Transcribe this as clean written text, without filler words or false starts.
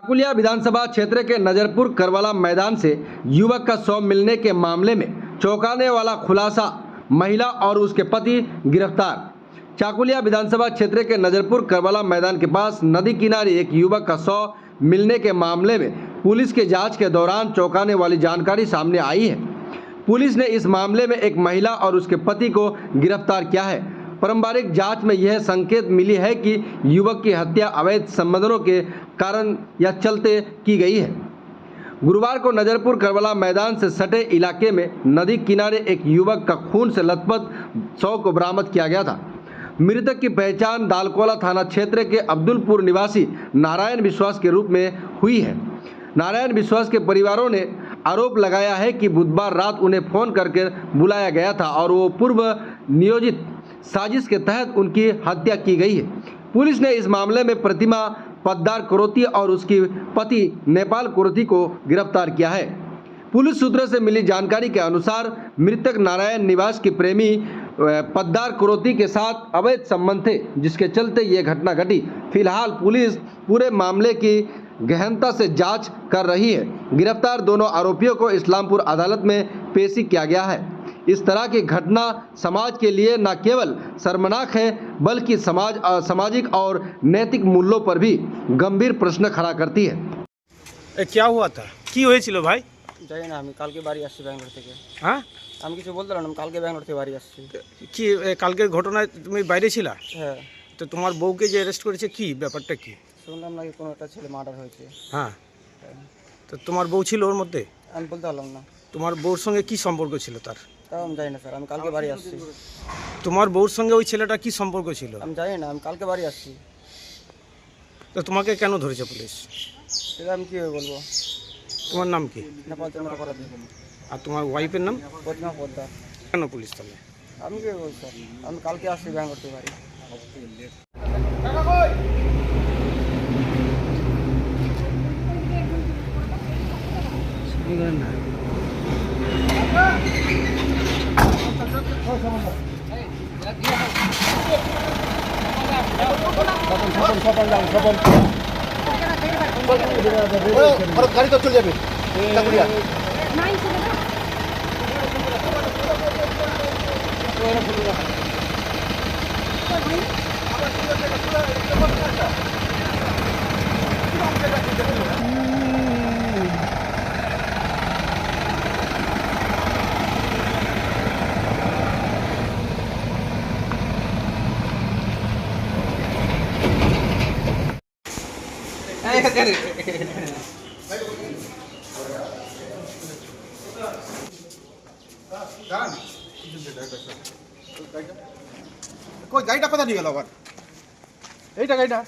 चाकुलिया विधानसभा क्षेत्र के नजरपुर करवाला मैदान से युवक का शव मिलने के मामले में चौंकाने वाला खुलासा, महिला और उसके पति गिरफ्तार। चाकुलिया विधानसभा क्षेत्र के नजरपुर करवाला मैदान के पास नदी किनारे एक युवक का शव मिलने के मामले में पुलिस के जांच के दौरान चौंकाने वाली जानकारी सामने आई है। पुलिस ने इस मामले में एक महिला और उसके पति को गिरफ्तार किया है। पारंपरिक जांच में यह संकेत मिली है कि युवक की हत्या अवैध संबंधों के कारण या चलते की गई है। गुरुवार को नजरपुर करवाला मैदान से सटे इलाके में नदी किनारे एक युवक का खून से लथपथ शव को बरामद किया गया था। मृतक की पहचान दालकोला थाना क्षेत्र के अब्दुलपुर निवासी नारायण विश्वास के रूप में हुई है। नारायण विश्वास के परिवारों ने आरोप लगाया है कि बुधवार रात उन्हें फोन करके बुलाया गया था और वो पूर्व नियोजित साजिश के तहत उनकी हत्या की गई है। पुलिस ने इस मामले में प्रतिमा पद्दार कोरोती और उसकी पति नेपाल कोरोती को गिरफ्तार किया है। पुलिस सूत्रों से मिली जानकारी के अनुसार मृतक नारायण निवास की प्रेमी पद्दार कोरोती के साथ अवैध संबंध थे, जिसके चलते ये घटना घटी। फिलहाल पुलिस पूरे मामले की गहनता से जांच कर रही है। गिरफ्तार दोनों आरोपियों को इस्लामपुर अदालत में पेशी किया गया है। इस तरह की घटना समाज के लिए न केवल शर्मनाक है, बल्कि सामाजिक और नैतिक मूल्यों पर भी गंभीर प्रश्न खड़ा करती है। क्या हुआ था, কি হয়েছিল ভাই? জানি না, আমি কালকে বাড়ি আসছি ব্যাঙ্গালোর থেকে। হ্যাঁ, আমি কিছু বলতে পারলাম না, কালকে ব্যাঙ্গালোর থেকে বাড়ি আসছি। কি কালকের ঘটনায় তুমি বাইরে ছিলা? হ্যাঁ। তো তোমার বউকে যে অ্যারেস্ট করেছে, কি ব্যাপারটা কি? শুনলাম নাকি কোনো একটা ছেলে মার্ডার হয়েছে। হ্যাঁ, তো তোমার বউ ছিল ওর মধ্যে? আমি বলতে পারলাম না। তোমার বউর সঙ্গে কি সম্পর্ক ছিল তার? তাও আমি জানি না স্যার, আমি কালকে বাড়ি আসছি। তোমার বউর সঙ্গে ওই ছেলেটা কি সম্পর্ক ছিল? আমি জানি না, আমি কালকে বাড়ি আসছি। তো তোমাকে কেন ধরেছে পুলিশ? সেটা আমি কীভাবে বলবো? তোমার নাম কি? নেপাল চন্দ্র করাতে। আর তোমার ওয়াইফের নাম? প্রতিমা পোদ্দার। কেন পুলিশ তাহলে? আমি কীভাবে বলছি স্যার, আমি কালকে আসছি ব্যাঙ্গালোর থেকে বাড়ি। গাড়ি তো চলে যাবে। কই গাড়িটা কোথা নিয়ে গেল আবার? এইটা গাড়িটা